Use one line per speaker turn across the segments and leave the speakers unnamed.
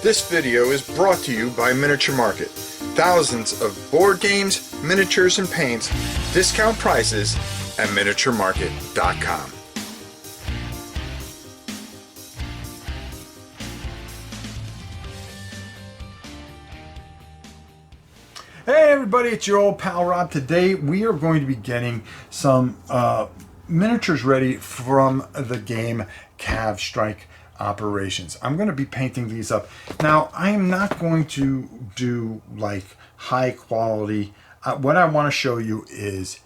This video is brought to you by Miniature Market. Thousands of board games, miniatures, and paints, discount prices at miniaturemarket.com.
Hey everybody, it's your old pal Rob. Today we are going to be getting some miniatures ready from the game CAV Strike Operations. I'm going to be painting these up. Now, I am not going to do like high quality. What I want to show you is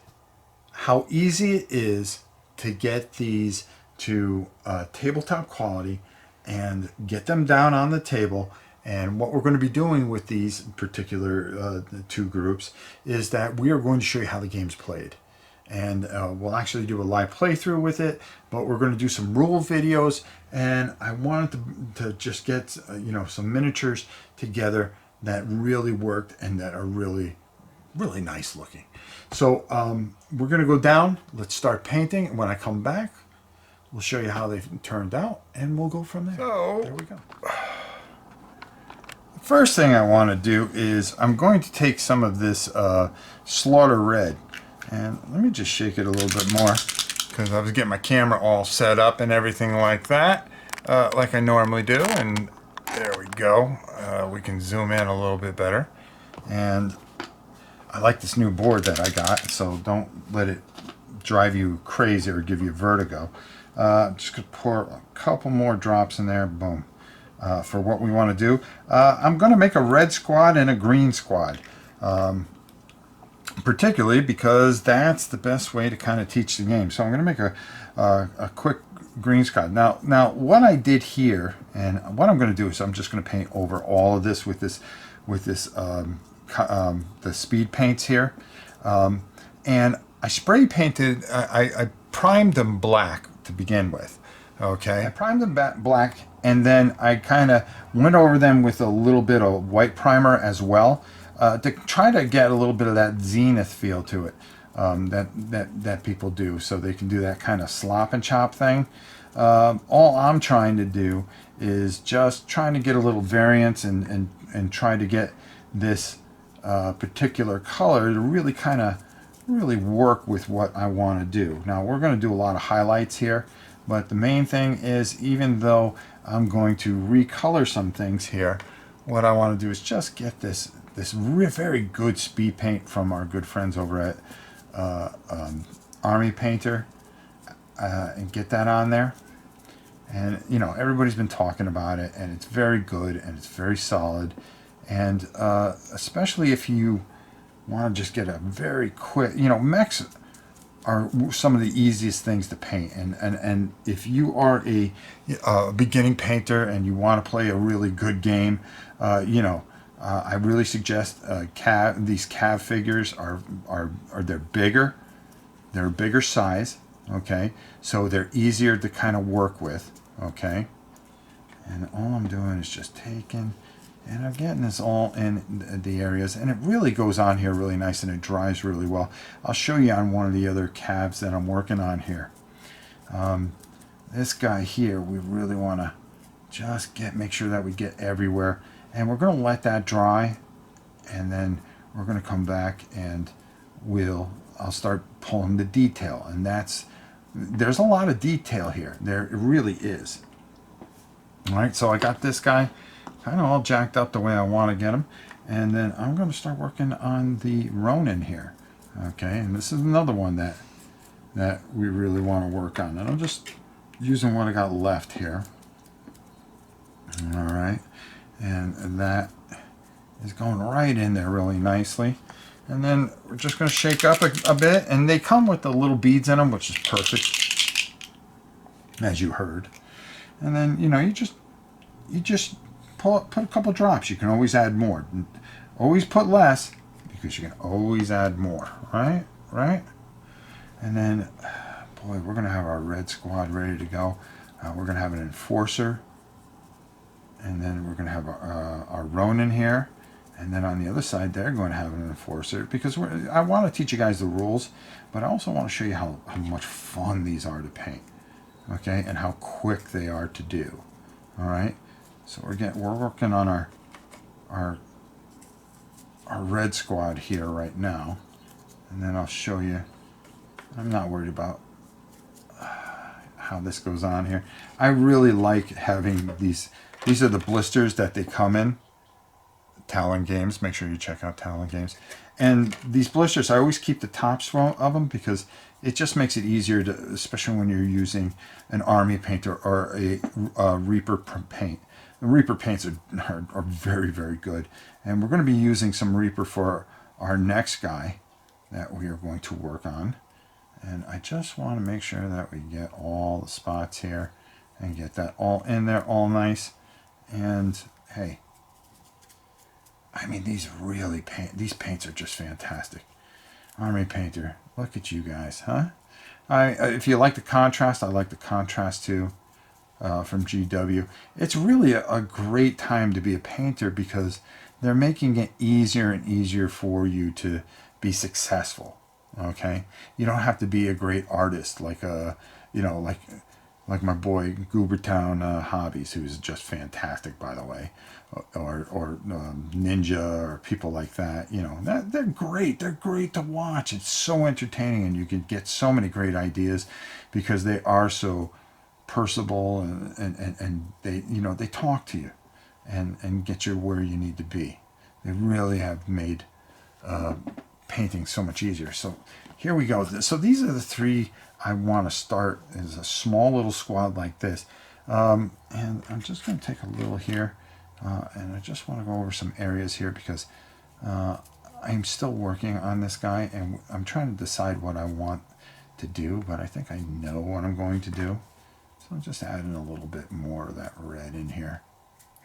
how easy it is to get these to tabletop quality and get them down on the table. And what we're going to be doing with these particular two groups is that we are going to show you how the game's played. And we'll actually do a live playthrough with it, but we're going to do some rule videos. And I wanted to just get some miniatures together that really worked and that are really, really nice looking. So we're going to go down. Let's start painting. And when I come back, we'll show you how they've turned out, and we'll go from there. So there we go. First thing I want to do is I'm going to take some of this Slaughter Red, and let me just shake it a little bit more because I was getting my camera all set up and everything like that, like I normally do. And there we go. We can zoom in a little bit better. And I like this new board that I got, so don't let it drive you crazy or give you vertigo. I'm just going to pour a couple more drops in there. Boom. For what we want to do. I'm going to make a red squad and a green squad, particularly because that's the best way to kind of teach the game. So I'm going to make a quick green squad. Now what I did here, and what I'm going to do is I'm just going to paint over all of this with the speed paints here, and I spray painted. I primed them black to begin with. Okay, I primed them black, and then I kind of went over them with a little bit of white primer as well, to try to get a little bit of that zenith feel to it, that people do, so they can do that kind of slop and chop thing. All I'm trying to do is just trying to get a little variance and try to get this particular color to really kind of work with what I want to do. Now we're going to do a lot of highlights here. But the main thing is, even though I'm going to recolor some things here, what I want to do is just get this very good speed paint from our good friends over at Army Painter, and get that on there. And everybody's been talking about it, and it's very good and it's very solid. And especially if you want to just get a very quick, mechs are some of the easiest things to paint, and if you are a beginning painter and you want to play a really good game, I really suggest these CAV figures they're bigger, they're a bigger size, okay, so they're easier to kind of work with, okay. And all I'm doing is just taking, and I'm getting this all in the areas, and it really goes on here really nice, and it dries really well. I'll show you on one of the other CAVs that I'm working on here. This guy here, we really want to just make sure that we get everywhere, and we're going to let that dry, and then we're going to come back and I'll start pulling the detail, and there's a lot of detail here. It really is. All right, so I got this guy kind of all jacked up the way I want to get them, and then I'm going to start working on the Ronin here, okay. And this is another one that we really want to work on, and I'm just using what I got left here. All right, and that is going right in there really nicely. And then we're just going to shake up a bit, and they come with the little beads in them, which is perfect, as you heard. And then you just put a couple drops. You can always add more. Always put less, because you can always add more, right? And then, boy, we're going to have our red squad ready to go. We're going to have an enforcer, and then we're going to have our Ronin here. And then on the other side, they're going to have an enforcer, because I want to teach you guys the rules, but I also want to show you how much fun these are to paint, okay, and how quick they are to do. All right. So we're working on our red squad here right now, and then I'll show you. I'm not worried about how this goes on here. I really like having these. These are the blisters that they come in. Talon Games. Make sure you check out Talon Games. And these blisters, I always keep the tops of them because it just makes it easier to, especially when you're using an army paint or a Reaper paint. The Reaper paints are very, very good. And we're going to be using some Reaper for our next guy that we are going to work on. And I just want to make sure that we get all the spots here and get that all in there, all nice. And hey, I mean, these paints are just fantastic. Army Painter, look at you guys, huh? If you like the contrast, I like the contrast too, from GW. It's really a great time to be a painter because they're making it easier and easier for you to be successful. Okay, you don't have to be a great artist like like my boy Goobertown Hobbies, who's just fantastic, by the way, or Ninja, or people like that. You know, they're great. They're great to watch. It's so entertaining, and you can get so many great ideas because they are so personable, and they talk to you and get you where you need to be. They really have made painting so much easier. So here we go. So these are the three I want to start as a small little squad like this. And I'm just going to take a little here, and I just want to go over some areas here because I'm still working on this guy, and I'm trying to decide what I want to do, but I think I know what I'm going to do. So I'm just adding a little bit more of that red in here.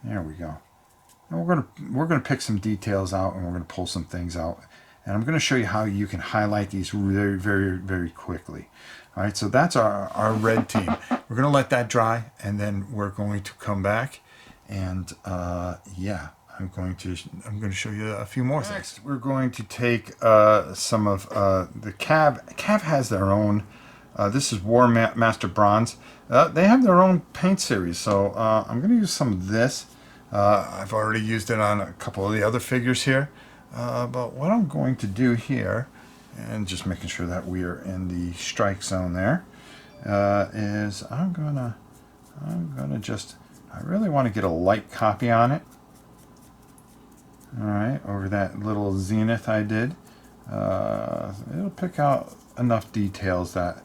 There we go. And we're gonna pick some details out, and we're gonna pull some things out, and I'm going to show you how you can highlight these very, very, very quickly. All right, so that's our red team. We're going to let that dry, and then we're going to come back, and yeah, I'm going to show you a few more things. Next, we're going to take some of the CAV. CAV has their own. This is War Master Bronze. They have their own paint series, so I'm going to use some of this. I've already used it on a couple of the other figures here. But what I'm going to do here, and just making sure that we are in the strike zone there, is I'm gonna just, I really want to get a light copy on it. All right, over that little zenith I did. It'll pick out enough details that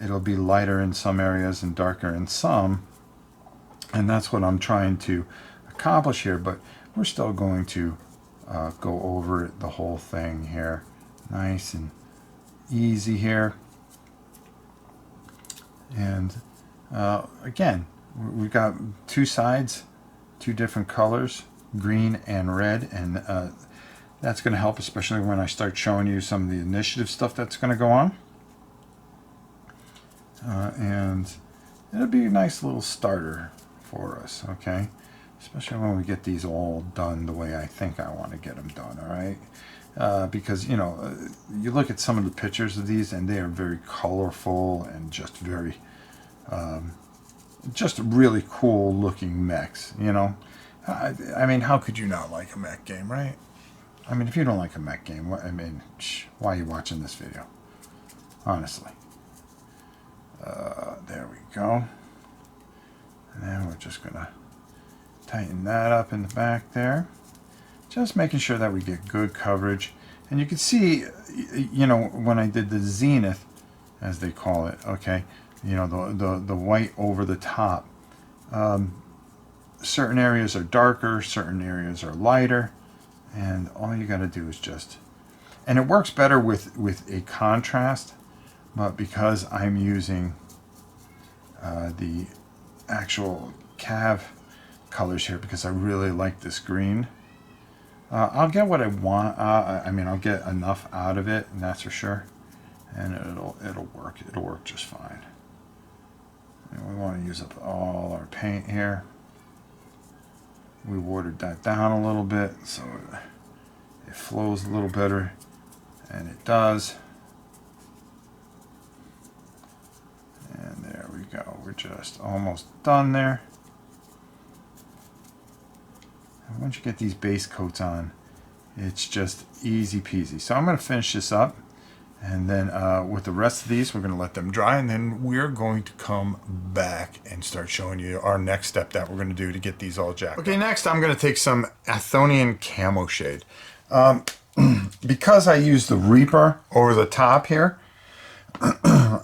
it'll be lighter in some areas and darker in some, and that's what I'm trying to accomplish here. But we're still going to go over it, the whole thing here, nice and easy here. And again, we've got two sides, two different colors, green and red, and that's going to help, especially when I start showing you some of the initiative stuff that's going to go on. And it'll be a nice little starter for us, okay? Especially when we get these all done the way I think I want to get them done, all right? Because, you know, you look at some of the pictures of these, and they are very colorful and just very, just really cool looking mechs, you know? I mean, how could you not like a mech game, right? I mean, if you don't like a mech game, I mean, why are you watching this video? Honestly. There we go. And then we're just going to tighten that up in the back there. Just making sure that we get good coverage. And you can see, you know, when I did the zenith, as they call it, okay, you know, the white over the top. Certain areas are darker, certain areas are lighter, and all you got to do is just, and it works better with a contrast, but because I'm using the actual CAV colors here, because I really like this green, I'll get what I want. I mean, I'll get enough out of it, and that's for sure, and it'll work just fine. And we want to use up all our paint here. We watered that down a little bit so it flows a little better, and it does. And there we go. We're just almost done there. once you get these base coats on, it's just easy peasy. So I'm going to finish this up, and then with the rest of these, we're going to let them dry, and then we're going to come back and start showing you our next step that we're going to do to get these all jacked. Okay, next I'm going to take some Athonian Camo Shade. Because I use the Reaper over the top here,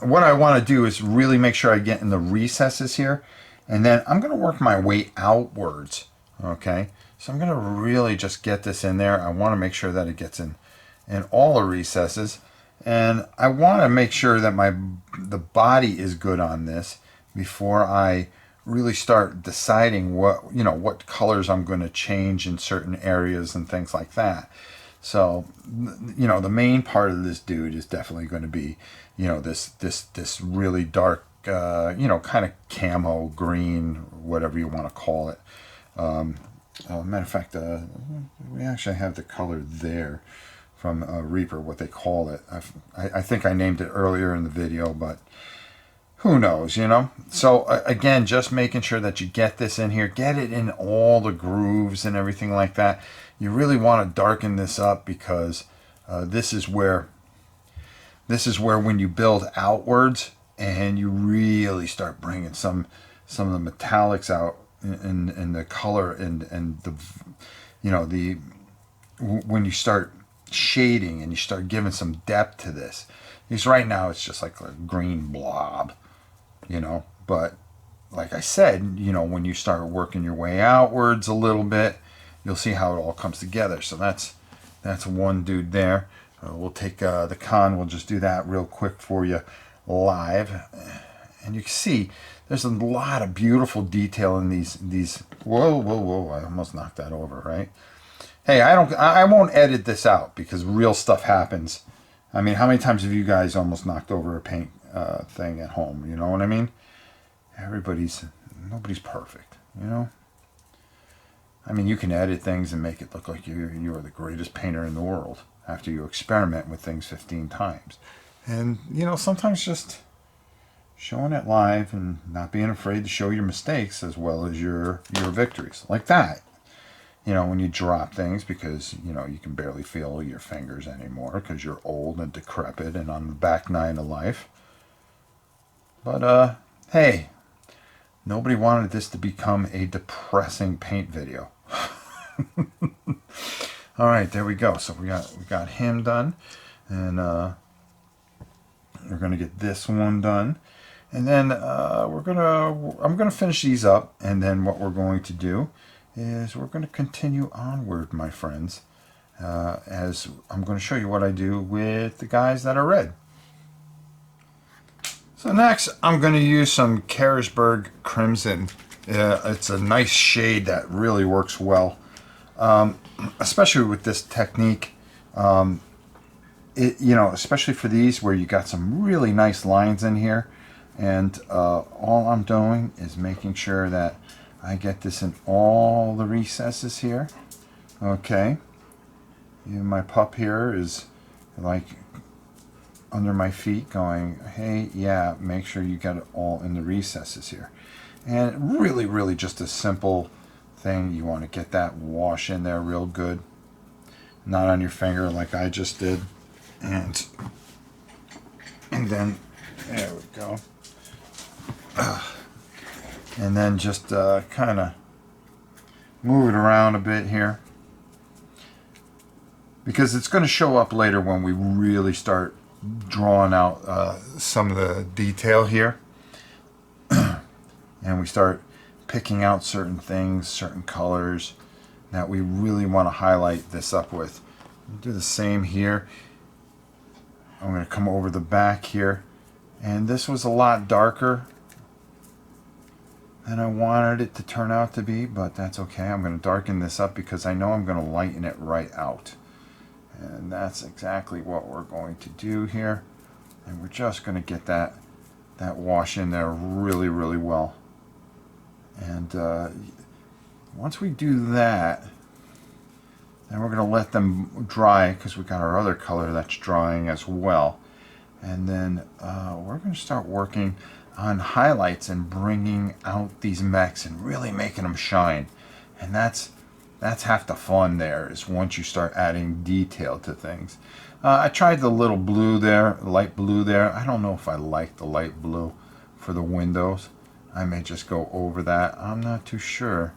what I want to do is really make sure I get in the recesses here, and then I'm going to work my way outwards. Okay, so I'm going to really just get this in there. I want to make sure that it gets in all the recesses, and I want to make sure that the body is good on this before I really start deciding what colors I'm going to change in certain areas and things like that. So, the main part of this dude is definitely going to be, this really dark, kind of camo green, whatever you want to call it. Matter of fact, we actually have the color there from Reaper, what they call it. I think I named it earlier in the video, but who knows, So again, just making sure that you get this in here, get it in all the grooves and everything like that. You really want to darken this up because this is where when you build outwards and you really start bringing some of the metallics out in the color and the when you start shading and you start giving some depth to this. Because right now it's just like a green blob, but like I said, when you start working your way outwards a little bit, you'll see how it all comes together. So that's one dude there. We'll take the con. We'll just do that real quick for you live, and you can see there's a lot of beautiful detail in these. Whoa! I almost knocked that over, right? Hey, I won't edit this out because real stuff happens. I mean, how many times have you guys almost knocked over a paint thing at home? You know what I mean? Nobody's perfect, I mean, you can edit things and make it look like you are the greatest painter in the world after you experiment with things 15 times. And, sometimes just showing it live and not being afraid to show your mistakes as well as your victories. Like that. When you drop things because, you can barely feel your fingers anymore because you're old and decrepit and on the back nine of life. But, hey, nobody wanted this to become a depressing paint video. All right, there we go. So we got him done, and we're gonna get this one done, and then I'm gonna finish these up, and then what we're going to do is we're gonna continue onward, my friends, as I'm going to show you what I do with the guys that are red. So next, I'm going to use some Carisberg Crimson. It's a nice shade that really works well, especially with this technique. Especially for these where you got some really nice lines in here, and all I'm doing is making sure that I get this in all the recesses here. Okay, my pup here is like under my feet going, hey, yeah, make sure you get it all in the recesses here. And really just a simple thing. You want to get that wash in there real good, not on your finger like I just did. And then there we go. And then just kind of move it around a bit here, because it's going to show up later when we really start drawing out some of the detail here. And we start picking out certain things, certain colors that we really want to highlight this up with. Do the same here. I'm going to come over the back here, and this was a lot darker than I wanted it to turn out to be, but that's okay. I'm going to darken this up because I know I'm going to lighten it right out. And that's exactly what we're going to do here. And we're just going to get that wash in there really well. And once we do that, then we're going to let them dry because we've got our other color that's drying as well. And then we're going to start working on highlights and bringing out these mechs and really making them shine. And that's That's half the fun there, is once you start adding detail to things. I tried the little blue there, light blue there. I don't know if I like the light blue for the windows. I may just go over that. I'm not too sure.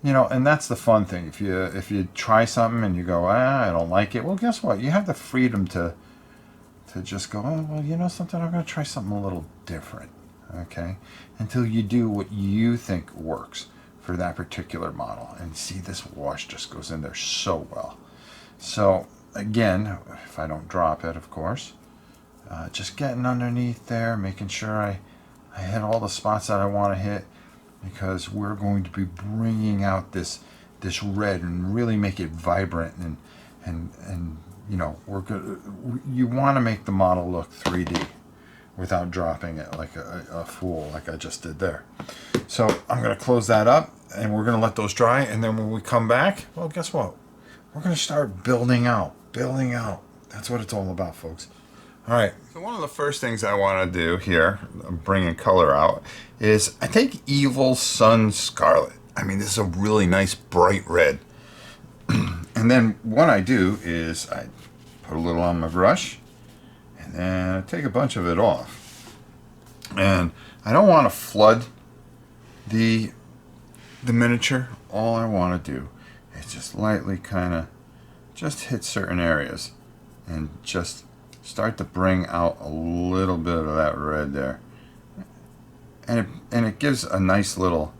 You know, and that's the fun thing. If you try something and you go, I don't like it, well, guess what? You have the freedom to just go, oh, well, you know something, I'm going to try something a little different, okay? Until you do what you think works for that particular model. And see, this wash just goes in there so well. So, again, if I don't drop it, of course, just getting underneath there, making sure I hit all the spots that I want to hit, because we're going to be bringing out this red and really make it vibrant, and you know, you want to make the model look 3D without dropping it like a fool, like I just did there. So I'm going to close that up, and we're going to let those dry, and then when we come back, well, guess what? We're going to start building out. That's what it's all about, folks. All right, so one of the first things I want to do here, bringing color out, is I take Evil Sun Scarlet. I mean, this is a really nice bright red. And then what I do is I put a little on my brush, and then I take a bunch of it off. And I don't want to flood the miniature. All I want to do is just lightly kind of just hit certain areas and just start to bring out a little bit of that red there. And it gives a nice little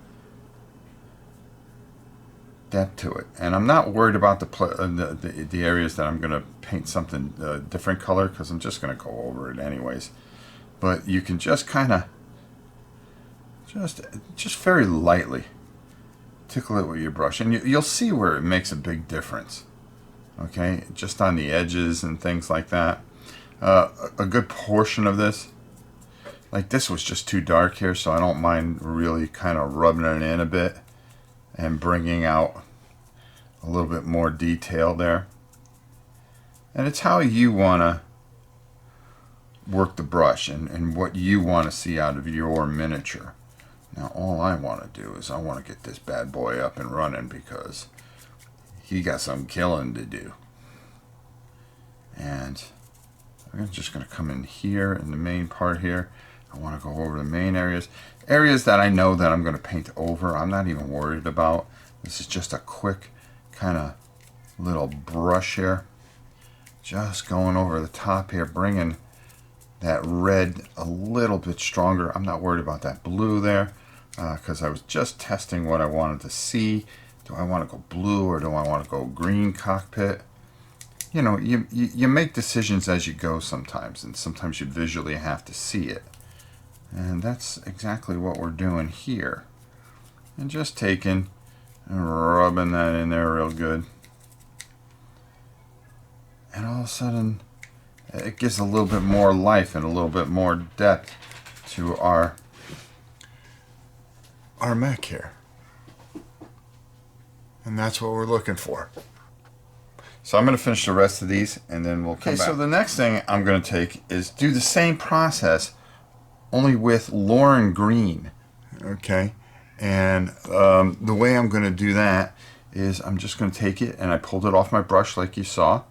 depth to it. And I'm not worried about the areas that I'm going to paint something different color, because I'm just going to go over it anyways. But you can just kind of just very lightly tickle it with your brush, and you'll see where it makes a big difference. Okay, just on the edges and things like that. A good portion of this, like this, was just too dark here, so I don't mind really kind of rubbing it in a bit and bringing out a little bit more detail there. And it's how you want to work the brush and what you want to see out of your miniature. Now all I want to do is I want to get this bad boy up and running, because he got some killing to do. And I'm just going to come in here in the main part here. I want to go over the main areas that I know that I'm going to paint over. I'm not even worried about. This is just a quick kind of little brush here, just going over the top here, bringing that red a little bit stronger. I'm not worried about that blue there, because I was just testing what I wanted to see. Do I want to go blue or do I want to go green cockpit? You know, you make decisions as you go sometimes, and sometimes you visually have to see it. And that's exactly what we're doing here. And just taking and rubbing that in there real good. And all of a sudden, it gives a little bit more life and a little bit more depth to our mech here. And that's what we're looking for. So I'm going to finish the rest of these, and then we'll come back. So the next thing I'm going to take is do the same process, only with Lauren Green. Okay, and the way I'm going to do that is I'm just going to take it, and I pulled it off my brush like you saw,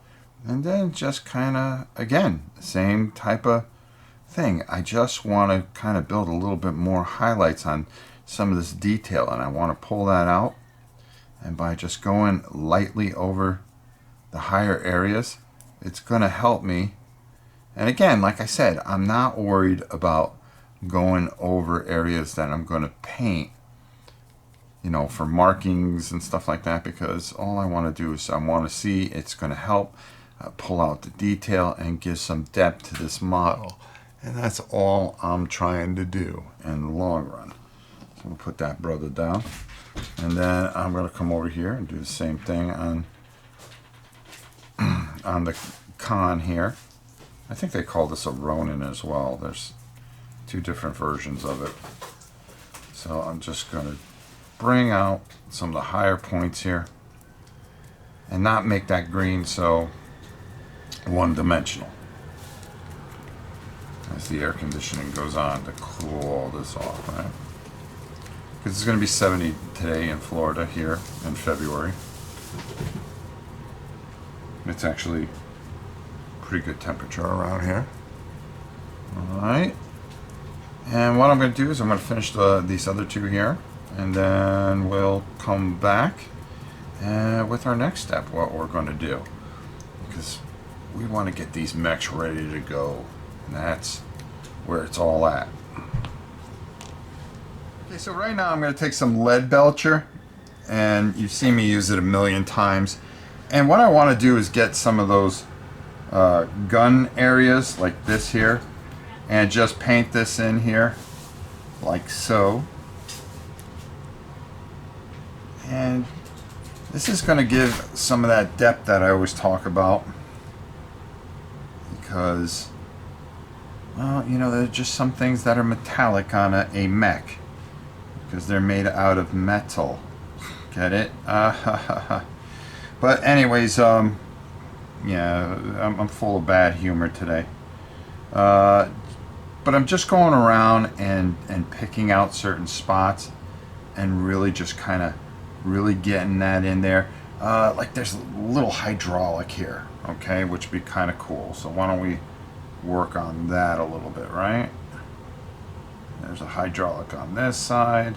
and then just kind of, again, same type of thing. I just want to kind of build a little bit more highlights on some of this detail, and I want to pull that out, and by just going lightly over the higher areas, it's going to help me. And again, like I said, I'm not worried about going over areas that I'm going to paint, you know, for markings and stuff like that, because all I want to do is I want to see it's going to help pull out the detail and give some depth to this model. And that's all I'm trying to do in the long run. So I'm going to put that brother down, and then I'm going to come over here and do the same thing on the con here. I think they call this a Ronin as well. There's two different versions of it. So I'm just going to bring out some of the higher points here and not make that green so one-dimensional, as the air conditioning goes on to cool all this off, right? Because it's going to be 70 today in Florida here in February. It's actually pretty good temperature around here. All right. And what I'm going to do is I'm going to finish these other two here, and then we'll come back with our next step, what we're going to do. Because we want to get these mechs ready to go, and that's where it's all at. Okay, so right now I'm going to take some lead belcher, and you've seen me use it a million times. And what I want to do is get some of those gun areas like this here, and just paint this in here like so. And this is going to give some of that depth that I always talk about, because, well, you know, there's just some things that are metallic on a mech because they're made out of metal. Get it? But anyways, yeah, I'm full of bad humor today. But I'm just going around and picking out certain spots and really just kind of really getting that in there. Like there's a little hydraulic here, okay, which would be kind of cool. So why don't we work on that a little bit, right? There's a hydraulic on this side.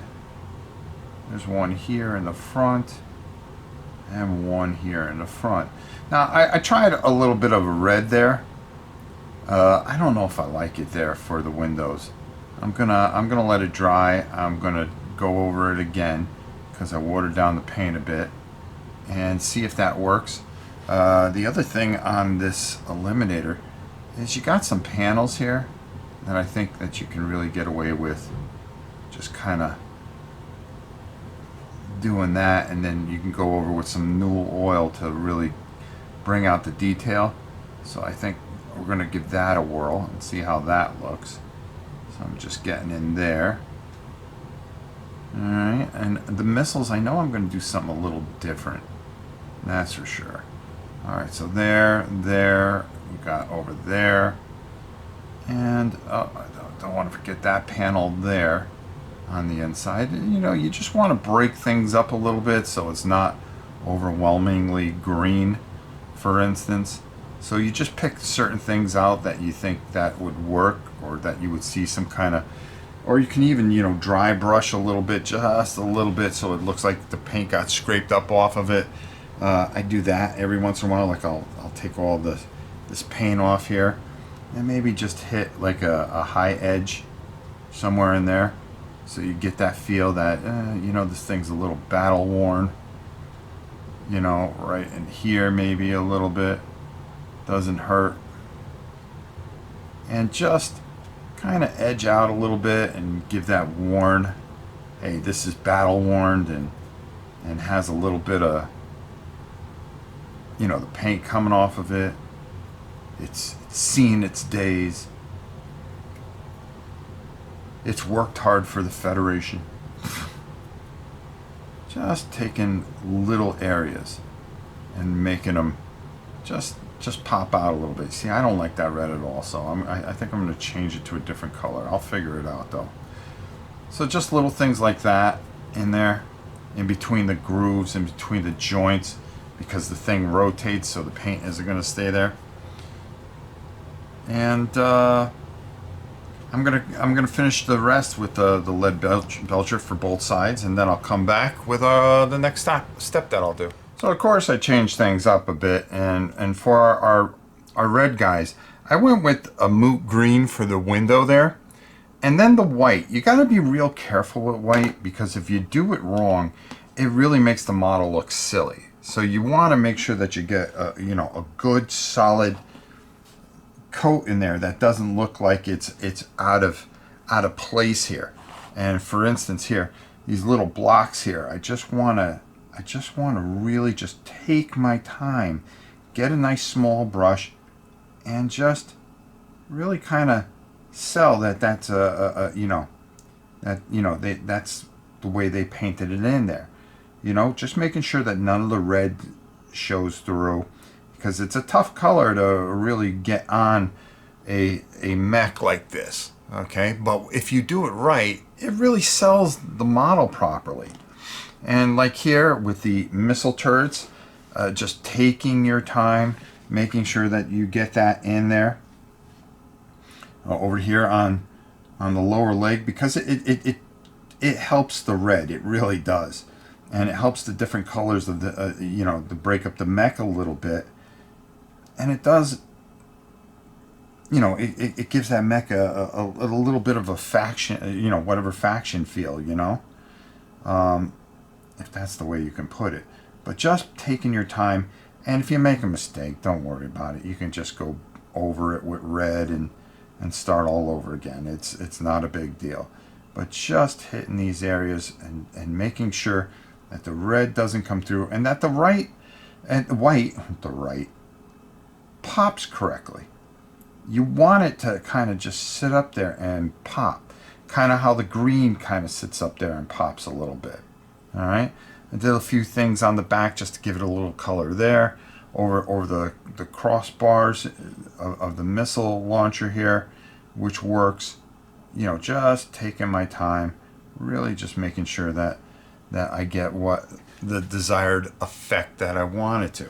There's one here in the front and one here in the front. Now I tried a little bit of a red there. I don't know if I like it there for the windows. I'm gonna let it dry. I'm gonna go over it again because I watered down the paint a bit and see if that works. The other thing on this eliminator is you got some panels here that I think that you can really get away with just kind of doing that, and then you can go over with some new oil to really bring out the detail. So I think we're going to give that a whirl and see how that looks. So I'm just getting in there. Alright, and the missiles, I know I'm going to do something a little different. That's for sure. Alright, so there, we got over there. And I don't want to forget that panel there on the inside. You know, you just want to break things up a little bit so it's not overwhelmingly green, for instance. So you just pick certain things out that you think that would work, or that you would see some kind of, or you can even, you know, dry brush a little bit, just a little bit, so it looks like the paint got scraped up off of it. I do that every once in a while. Like I'll take all this paint off here and maybe just hit like a high edge somewhere in there, so you get that feel that you know, this thing's a little battle worn. You know, right in here maybe a little bit. Doesn't hurt. And just kind of edge out a little bit and give that worn, hey, this is battle worn, and has a little bit of, you know, the paint coming off of it. It's seen its days. It's worked hard for the Federation. Just taking little areas and making them just pop out a little bit. See, I don't like that red at all, so I think I'm going to change it to a different color. I'll figure it out though. So just little things like that in there, in between the grooves, in between the joints, because the thing rotates, so the paint isn't going to stay there. And I'm gonna finish the rest with the lead belcher for both sides, and then I'll come back with the next step that I'll do. So of course I changed things up a bit, and for our red guys, I went with a moot green for the window there, and then the white. You got to be real careful with white, because if you do it wrong, it really makes the model look silly. So you want to make sure that you get you know, a good solid coat in there that doesn't look like it's out of place here. And for instance here, these little blocks here, I just want to really just take my time, get a nice small brush, and just really kind of sell that that's you know, that's the way they painted it in there. You know, just making sure that none of the red shows through, because it's a tough color to really get on a mech like this, okay? But if you do it right, it really sells the model properly. And like here with the missile turrets, just taking your time, making sure that you get that in there. Over here on the lower leg, because it helps the red. It really does, and it helps the different colors of the to break up the mech a little bit, and it does. It gives that mech a little bit of a faction, whatever faction feel, if that's the way you can put it. But just taking your time, and if you make a mistake, don't worry about it. You can just go over it with red and start all over again. It's not a big deal. But just hitting these areas and making sure that the red doesn't come through, and that the white pops correctly. You want it to kind of just sit up there and pop, kind of how the green kind of sits up there and pops a little bit. All right, I did a few things on the back just to give it a little color there, over the crossbars of the missile launcher here, which works. Just taking my time, really just making sure that I get what the desired effect that I wanted to.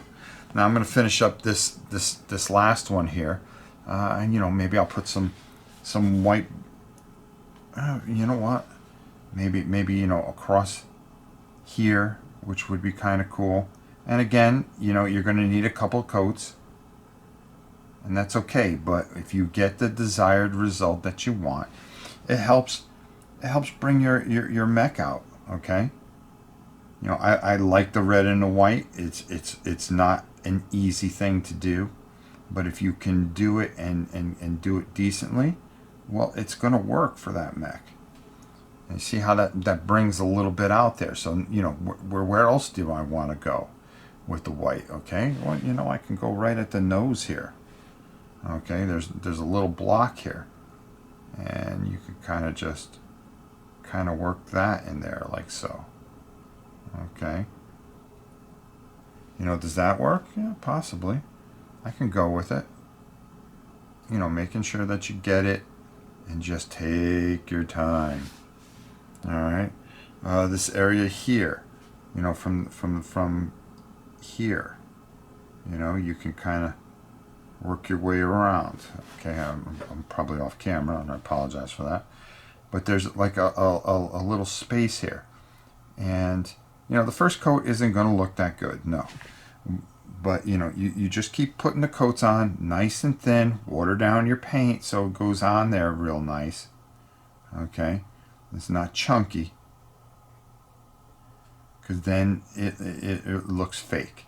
Now I'm going to finish up this last one here, and maybe I'll put some white. You know what? Maybe across here, which would be kind of cool. And again, you're going to need a couple coats, and that's okay. But if you get the desired result that you want, it helps bring your mech out. Okay. I like the red and the white. It's not an easy thing to do, but if you can do it and do it decently, well, it's going to work for that mech. And see how that brings a little bit out there. So where else do I want to go with the white? Okay, well, I can go right at the nose here. Okay, there's a little block here, and you can kind of work that in there like so. Okay, does that work? Yeah, possibly. I can go with it. Making sure that you get it, and just take your time. All right, this area here, from here, you can kind of work your way around. Okay, I'm probably off camera, and I apologize for that. But there's like a little space here, and the first coat isn't going to look that good, no. But you just keep putting the coats on nice and thin. Water down your paint so it goes on there real nice. Okay, it's not chunky, because then it looks fake.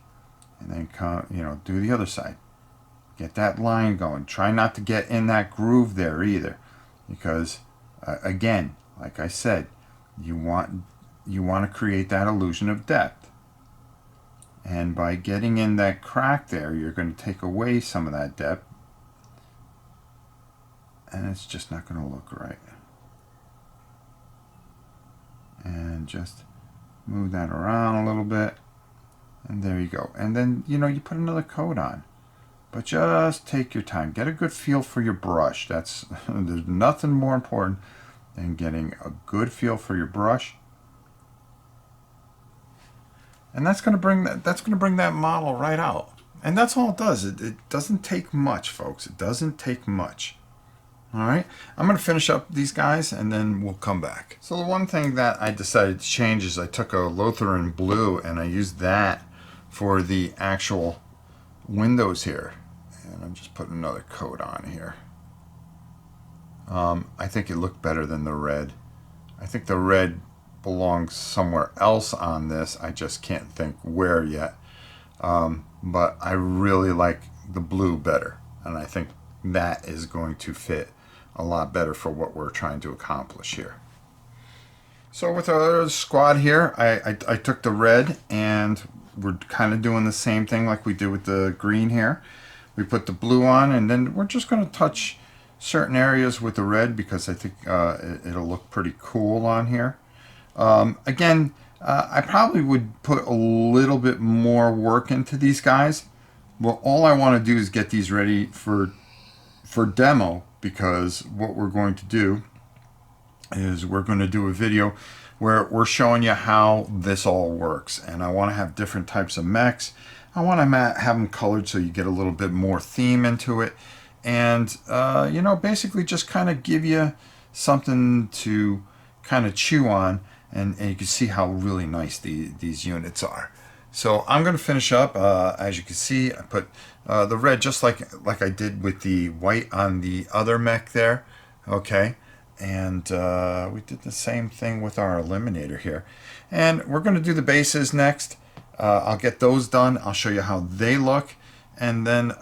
And then do the other side. Get that line going. Try not to get in that groove there either, because again, like I said, you want to create that illusion of depth. And by getting in that crack there, you're going to take away some of that depth, and it's just not going to look right. And just move that around a little bit, and there you go. And then you put another coat on, but just take your time. Get a good feel for your brush. There's nothing more important than getting a good feel for your brush. And that's going to bring that model right out. And that's all it does. It doesn't take much, folks. It doesn't take much. All right, I'm going to finish up these guys, and then we'll come back. So the one thing that I decided to change is I took a Lutheran blue, and I used that for the actual windows here. And I'm just putting another coat on here. I think it looked better than the red. I think the red belongs somewhere else on this. I just can't think where yet. But I really like the blue better, and I think that is going to fit a lot better for what we're trying to accomplish here. So with our squad here, I took the red, and we're kind of doing the same thing like we did with the green here. We put the blue on, and then we're just going to touch certain areas with the red, because I think it'll look pretty cool on here. Again, I probably would put a little bit more work into these guys. Well, all I want to do is get these ready for demo, because what we're going to do is we're going to do a video where we're showing you how this all works. And I want to have different types of mechs. I want to have them colored so you get a little bit more theme into it. And, you know, basically just kind of give you something to kind of chew on. And you can see how really nice these units are. So I'm going to finish up. As you can see, I put the red just like I did with the white on the other mech there. Okay. And we did the same thing with our eliminator here. And we're going to do the bases next. I'll get those done. I'll show you how they look. And then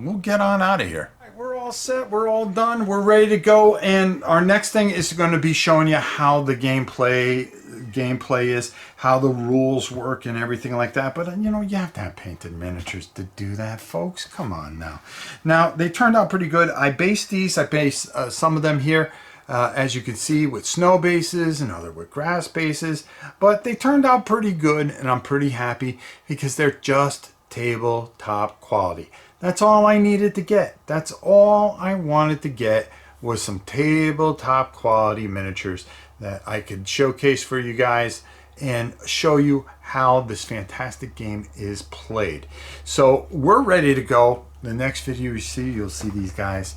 we'll get on out of here. All right, we're all set. We're all done. We're ready to go. And our next thing is going to be showing you how the gameplay is, how the rules work and everything like that. But you know, you have to have painted miniatures to do that, folks. Come on now. Now, they turned out pretty good. I based these. I based some of them here. As you can see, with snow bases and other with grass bases, but they turned out pretty good, and I'm pretty happy because they're just tabletop quality. That's all I needed to get. That's all I wanted to get was some tabletop quality miniatures that I could showcase for you guys and show you how this fantastic game is played. So we're ready to go. The next video you see, you'll see these guys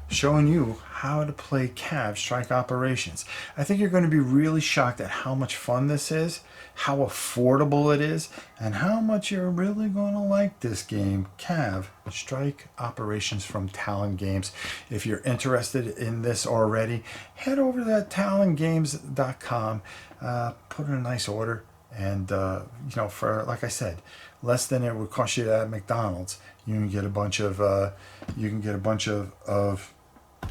showing you how to play CAV Strike Operations. I think you're going to be really shocked at how much fun this is, how affordable it is, and how much you're really going to like this game, CAV Strike Operations from Talon Games. If you're interested in this already, head over to that talongames.com, put in a nice order, and you know, for, like I said, less than it would cost you at McDonald's, you can get a bunch of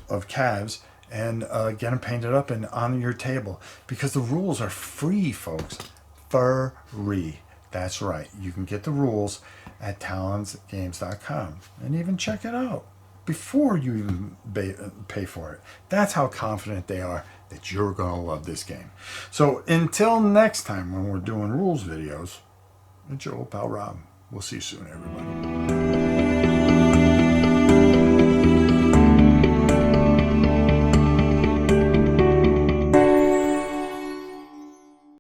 CAVs and get them painted up and on your table, because the rules are free, folks. Free. That's right. You can get the rules at talonsgames.com and even check it out before you even pay for it. That's how confident they are that you're going to love this game. So until next time when we're doing rules videos, it's your old pal Rob. We'll see you soon, everybody.